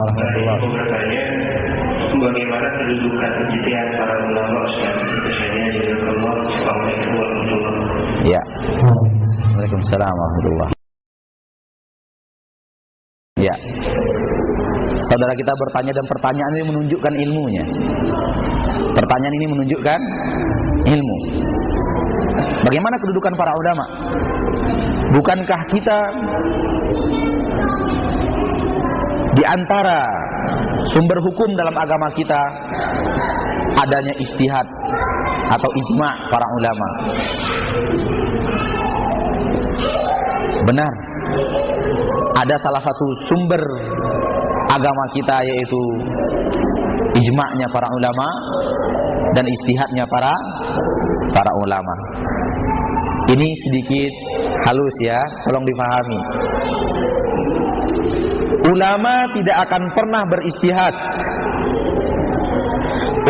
Alhamdulillah. Bertanya, bagaimana kedudukan ijtihad para ulama Ustaz? Misalnya jazakallah. Assalamualaikum warahmatullahi wabarakatuh. Ya. Waalaikumsalam warahmatullahi. Ya. Saudara kita bertanya dan pertanyaan ini menunjukkan ilmunya. Pertanyaan ini menunjukkan ilmu. Bagaimana kedudukan para ulama? Bukankah kita di antara sumber hukum dalam agama kita adanya ijtihad atau ijma' para ulama? Benar. Ada salah satu sumber agama kita yaitu ijma'nya para ulama dan ijtihadnya para ulama. Ini sedikit halus ya, tolong difahami. Ulama tidak akan pernah berijtihad.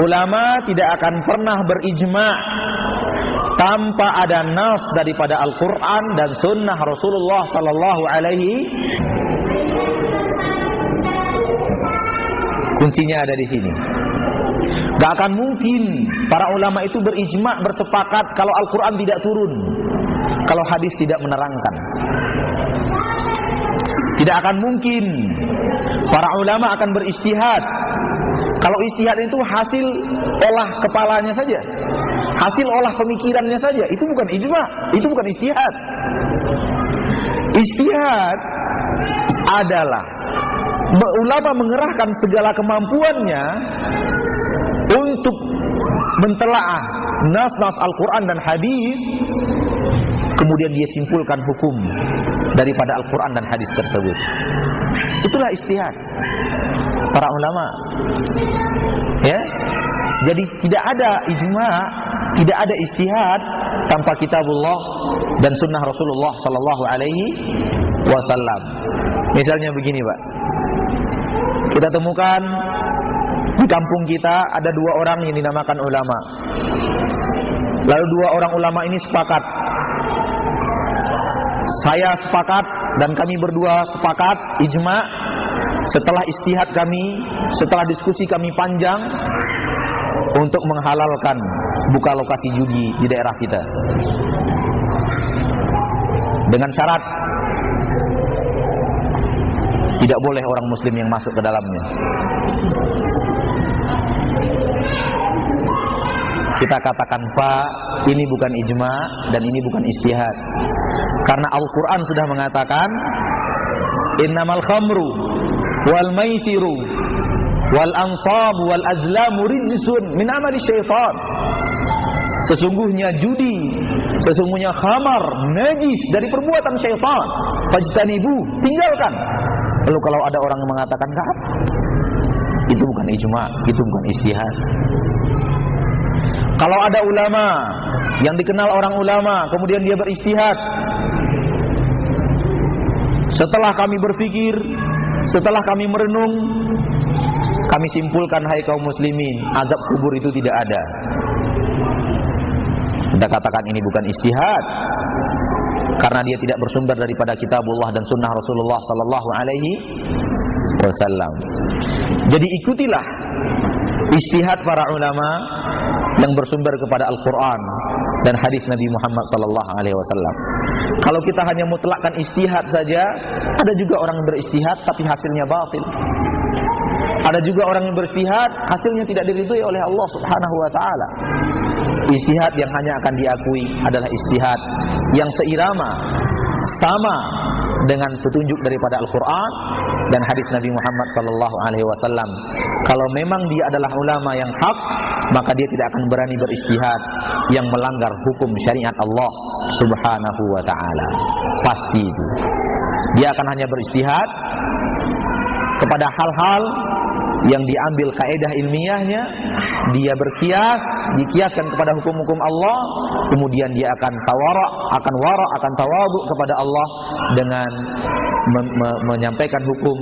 Ulama tidak akan pernah berijma' tanpa ada nas daripada Al-Quran dan Sunnah Rasulullah Sallallahu Alaihi. Kuncinya ada di sini. Gak akan mungkin para ulama itu berijma' bersepakat kalau Al-Quran tidak turun, kalau hadis tidak menerangkan. Tidak akan mungkin para ulama akan berijtihad kalau ijtihad itu hasil olah kepalanya saja, hasil olah pemikirannya saja. Itu bukan ijma', itu bukan ijtihad. Ijtihad adalah ulama mengerahkan segala kemampuannya untuk mentelaah nas-nas Al-Quran dan hadis, kemudian dia simpulkan hukum daripada Al-Quran dan hadis tersebut. Itulah ijtihad para ulama. Ya, jadi tidak ada ijma', tidak ada ijtihad tanpa kitabullah dan sunnah Rasulullah Sallallahu Alaihi Wasallam. Misalnya begini, Pak, kita temukan di kampung kita ada dua orang yang dinamakan ulama. Lalu dua orang ulama ini sepakat. Saya sepakat dan kami berdua sepakat ijma'. Setelah ijtihad kami, setelah diskusi kami panjang untuk menghalalkan buka lokasi judi di daerah kita. Dengan syarat tidak boleh orang muslim yang masuk ke dalamnya. Kita katakan, Pak, ini bukan ijma' dan ini bukan ijtihad. Karena Al-Quran sudah mengatakan, innamal khamru wal maisiru wal ansabu wal azlamu rijsun min amali syaitan. Sesungguhnya judi, sesungguhnya khamar, najis dari perbuatan syaitan. Fajtanibu, tinggalkan. Lalu kalau ada orang yang mengatakan, enggak, itu bukan ijma', itu bukan ijtihad. Kalau ada ulama yang dikenal orang ulama, kemudian dia berijtihad, setelah kami berpikir, setelah kami merenung, kami simpulkan, hai kaum muslimin, azab kubur itu tidak ada. Kita katakan ini bukan ijtihad, karena dia tidak bersumber daripada kitabullah dan sunnah Rasulullah Sallallahu Alaihi Wasallam. Jadi ikutilah ijtihad para ulama yang bersumber kepada Al-Quran dan hadis Nabi Muhammad Sallallahu Alaihi Wasallam. Kalau kita hanya mutlakkan ijtihad saja, ada juga orang yang berijtihad tapi hasilnya batil. Ada juga orang yang berijtihad hasilnya tidak diridhoi oleh Allah Subhanahu Wa Taala. Ijtihad yang hanya akan diakui adalah ijtihad yang seirama, sama dengan petunjuk daripada Al-Quran dan hadis Nabi Muhammad Sallallahu Alaihi Wasallam. Kalau memang dia adalah ulama yang hak, maka dia tidak akan berani berijtihad yang melanggar hukum syariat Allah Subhanahu Wa Taala. Pasti itu. Dia akan hanya berijtihad kepada hal-hal yang diambil kaedah ilmiahnya, dia berkias, dikiaskan kepada hukum-hukum Allah, kemudian dia akan akan tawadhu kepada Allah dengan menyampaikan hukum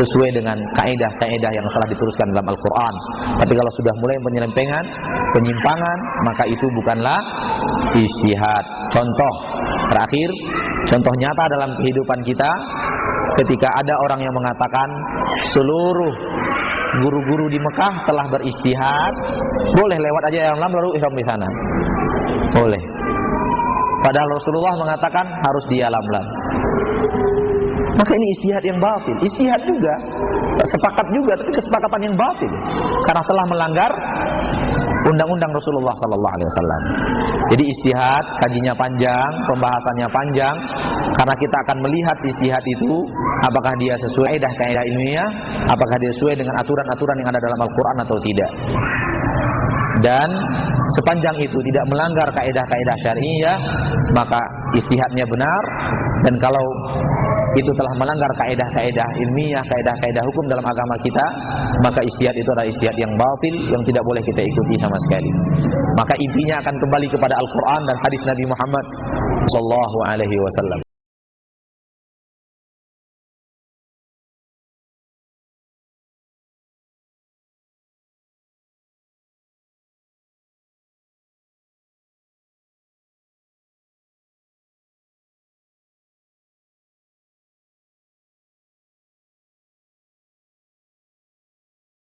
sesuai dengan kaedah-kaedah yang telah dituliskan dalam Al-Quran. Tapi kalau sudah mulai penyimpangan, maka itu bukanlah ijtihad. Contoh terakhir, contoh nyata dalam kehidupan kita, ketika ada orang yang mengatakan seluruh guru-guru di Mekah telah beristihad, boleh lewat aja yang lalu ihram di sana. Boleh. Padahal Rasulullah mengatakan harus di lam-lam. Maka ini istihad yang batil. Istihad juga, sepakat juga, tapi kesepakatan yang batil karena telah melanggar undang-undang Rasulullah sallallahu alaihi wasallam. Jadi istihad kajinya panjang, pembahasannya panjang, karena kita akan melihat istihad itu apakah dia sesuai kaidah ilmiah, apakah dia sesuai dengan aturan-aturan yang ada dalam Al-Qur'an atau tidak. Dan sepanjang itu tidak melanggar kaidah-kaidah syariah, maka istihadnya benar. Dan kalau itu telah melanggar kaidah-kaidah ilmiah, kaidah-kaidah hukum dalam agama kita, maka istihad itu adalah istihad yang batil, yang tidak boleh kita ikuti sama sekali. Maka intinya akan kembali kepada Al-Quran dan hadis Nabi Muhammad sallallahu alaihi wasallam.